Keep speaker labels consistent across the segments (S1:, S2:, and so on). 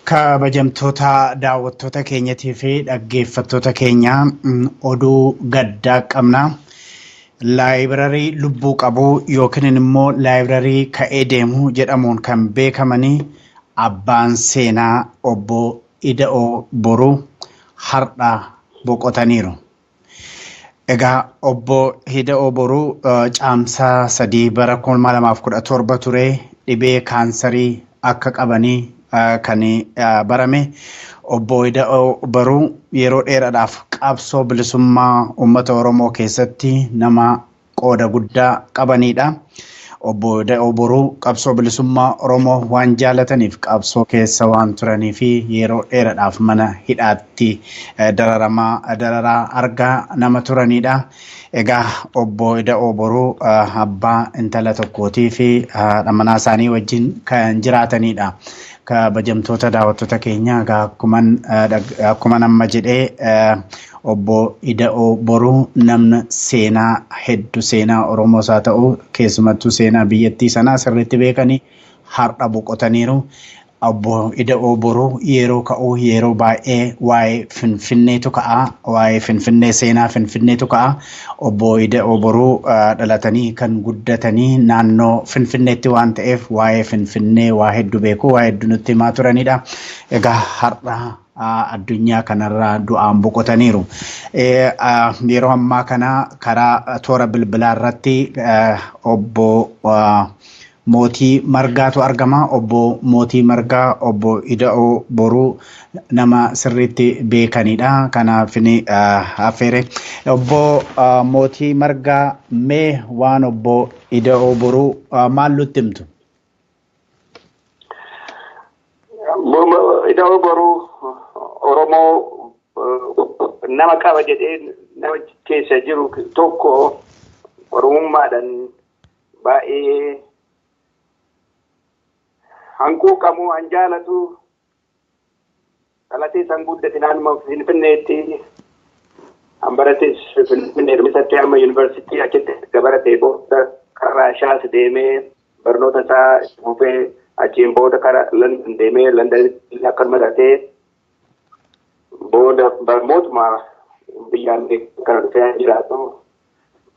S1: Kabajamtoota daawwattoota keenyatii fi dhaggeeffattoota keenya oduu gaddaa qabna. Laayibirarii lubbuu qabuu yookiin immoo laayibirarii ka'ee deemuu jedhamuun kan beekamanii abbaan seenaa obbo Ida'oo Boruu har'a boqotaniiru. Egaa obbo Ida'oo Boruu caamsaa 3 bara 2017 ture dhibee kaansarii akka qabanii kan barame. Obbo Ida'oo Boruu yeroo dheeraadhaaf qabsoo bilisummaa uummata Oromoo keessatti nama qooda guddaa qabanidha. Obbo Ida'oo Boruu qabsoo bilisummaa Oromoo waan jaalataniif qabsoo keessa waan turanii fi yeroo dheeraadhaaf mana hidhaatti dararaa argaa nama turanidha. Egaa obbo Ida'oo Boruu abbaa intala tokkootii fi haadha manaa isaanii wajjin kan jiraatanidha. Kabajamtoota daawwattoota keenya akkuma nama jedhee obbo Ida'oo Boruu namni seenaa hedduu seenaa Oromoos haa ta'u keessumattuu seenaa biyyattii sanaa sirriitti beekanii har'a boqotaniiru. Obbo Ida'oo Boruu yeroo ka'uu yeroo baay'ee waa'ee Finfinneetu ka'a. Waa'ee Finfinnee seenaa Finfinneetu ka'a. Obbo Ida'oo Boruu dhalatanii kan guddatanii naannoo Finfinneetti waan ta'eef waa'ee Finfinnee waa hedduu beeku waa hedduu nutti himaa turanidha. Egaa har'a addunyaa kanarraa du'aan boqotaniiru. Yeroo ammaa kana karaa toora bilbilaa irratti obbo Mootii Margaatu argama. Obbo Mootii Margaa obbo Ida'oo Boruu nama sirriitti beekanidha. Kanaaf affeere obbo Mootii Margaa mee waan obbo Ida'oo Boruu maal nutti himtu?
S2: Ida'oo Boruu Oromoo nama qaba jedhee nama keessa jiru tokko Oromummaadhaan baay'ee hanquuqamu an jaalatu dhalatee san guddate naannuma Finfinneetti barates Finfinnee dhumisatti amma yuunivarsiitii achitti baratee booda karaa Shaas deemee barnoota isaa fufee achiin booda karaa London deemee Londonitti akkasuma baratee booda barnootuma biyya Ameerikaa kana dhufee jiraatu.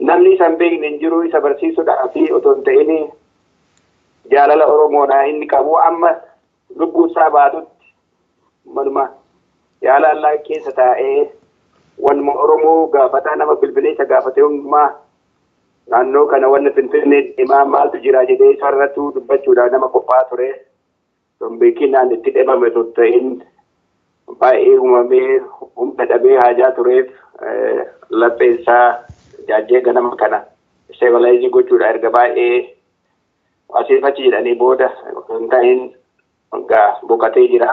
S2: Namni isa hin beekne hin jiru isa barsiisuudhaaf otoo hin ta'in jaalala Oromoodhaa inni qabu amma lubbuu isaa baatutti manuma yaala Allah keessa taa'ee wanuma Oromoo gaafataa nama bilbilee isa gaafatee hundumaa naannoo kana wanna Finfinnee deemaa maaltu jira jedhee isarrattuu dubbachuudhaan nama qophaa ture. Beekinaan itti dhabame ta'in baay'ee uumamee humna dhabee haajaa tureef lapheessaa jaajjee ganama kana seebalaayizii gochuudha erga baay'ee asiifachi jedhanii booda hin ta'in boqotee jira.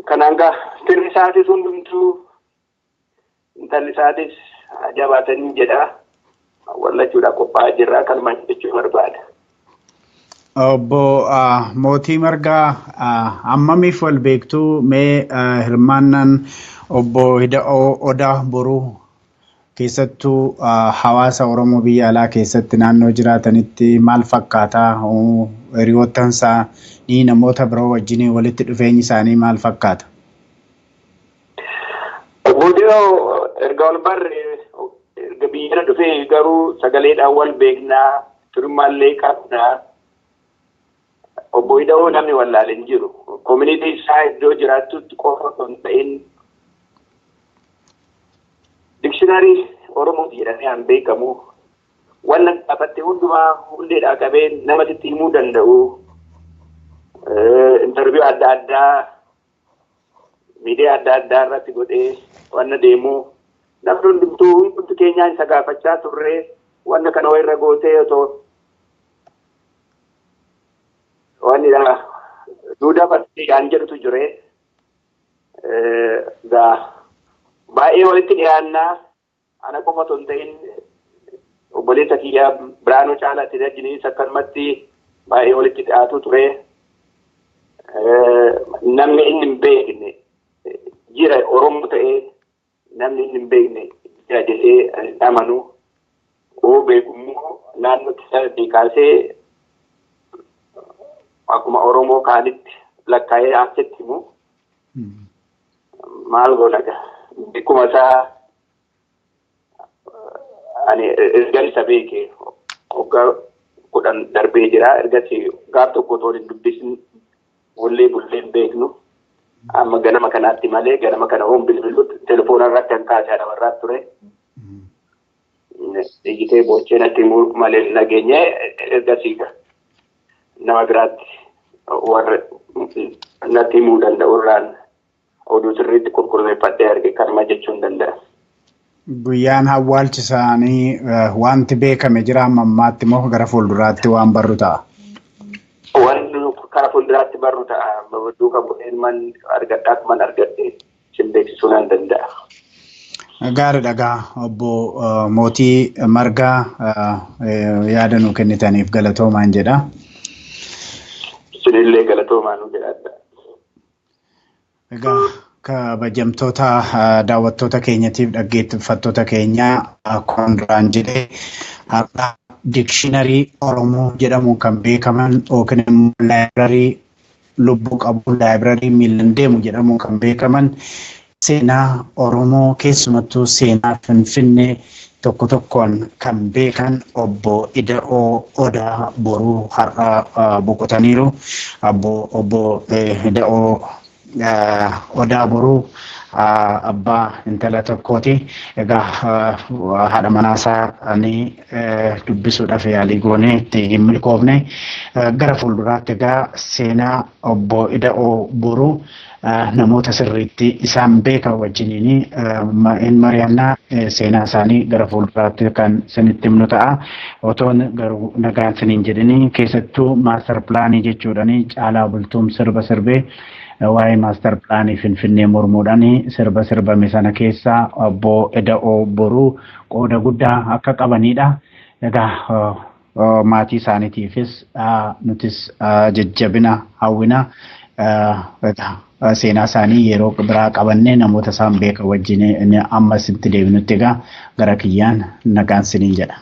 S2: Kanaan firri isaatis hundumtuu intalli isaatis jabaatanii jedha wallachuudhaaf qophaa'aa jirra kanuma jechuu barbaada.
S1: Obbo Mootii Margaa ammamiif wal beektuu mee hirmaannaan obbo Ida'oo Boruu keessattuu hawaasa Oromoo biyya alaa keessatti naannoo jiraatanitti maal fakkaataa? Hiriyoottansaa ni namoota biroo wajjin walitti dhufeenyi isaanii maal fakkaata?
S2: Obbo Ida'oo erga wal barre erga biyya dhufee garuu sagaleedhaan wal beeknaa turummaallee qabnaa. Obbo Ida'oo namni wallaale hin jiru. Koominitii isaa iddoo jiraattutti qofa osoo hin ta'in dikshinarii Oromoo jedhamee an beekamu wanna gaafatte hundumaa hundeedhaa qabee namatti himuu danda'u. Interviyuu adda addaa miidiyaa adda addaa irratti godhee wanna deemu namni hundumtuu keenyaan isa gaafachaa turre wanna kana irra gootee otoo wanni duudaa bartee aan jedhutu jire. Baay'ee walitti dhiyaannaa ana qofa osoo hin ta'in obboleessa kiyyaa Biraanuu Caalaatti wajjinis akkanumatti baay'ee walitti dhiyaatu ture. Namni inni hin beekne jira Oromoo ta'ee namni inni hin beekne jira jedhee amanu beekummoo naannootti kaasee akkuma Oromoo kaanitti lakkaa'ee asitti himu maal goona beekuma isaa ani ergan isa beekee waggaa 10 darbee jira ergasii gaaf tokko otoo hin dubbisin wallee bullee hin beeknu amma ganama kanaatti malee ganama kana hoon bilbilutti telefoona irratti kan kaasee dhabarraatti ture. Ijitee boochee natti malee nageenye ergasii nama biraatti warra natti himuu danda'u irraan oduu sirriitti qulqulleeffadhee arge kanuma jechuun danda'a.
S1: Guyyaan awwaalchi isaanii wanti beekame jira ammaatti moo gara fuulduraatti waan barru ta'a?
S2: Wanti gara fuulduraatti barru ta'a. Duuka bu'een man argadhaa man argadhe sin beeksisuu nan danda'a.
S1: Gaariidha obbo Mootii Margaa yaada nuu kennitaniif galatoomaan jedha.
S2: Sinillee galatoomaan nu jedhadha.
S1: Egaa kabajamtoota daawwattoota keenyatiif dhaggeeffattoota keenya Koondiraan jedhee har'a diikshinarii Oromoo jedhamuun kan beekaman yookiin immoo laayibirarii lubbuu qabu laayibirarii miilan deemu jedhamuun kan beekaman seenaa Oromoo keessumattuu seenaa Finfinnee tokko tokkoon kan beekan obbo Ida'oo Odaa Boruu har'a boqotaniiru. Obbo Ida'oo Odaa Boruu abbaa intala tokkooti. Egaa haadha manaasaa ni dubbisuudhaaf yaalii goonee itti hin milkoofne. Gara fuulduraatti egaa seenaa obbo Ida'oo Boruu namoota sirriitti isaan beekan wajjiniin hin mari'annaa seenaa isaanii gara fuulduraatti kan isinitti himnu ta'a. Otoon garuu nagaan isiniin jedhanii keessattuu maastar pilaanii jechuudhaani Caalaa Bultuum sirba sirbee waa'ee maastar pilaanii Finfinnee mormuudhaani sirba sirbame sana keessaa obbo Ida'oo Boruu qooda guddaa akka qabanidha. Egaa maatii isaaniitiifis nutis jajjabina hawwina. Seenaa isaanii yeroo biraa qabannee namoota isaan beekan wajjin amma isinitti deebinutti egaa gara kiyyaan nagaan isiniin jedha.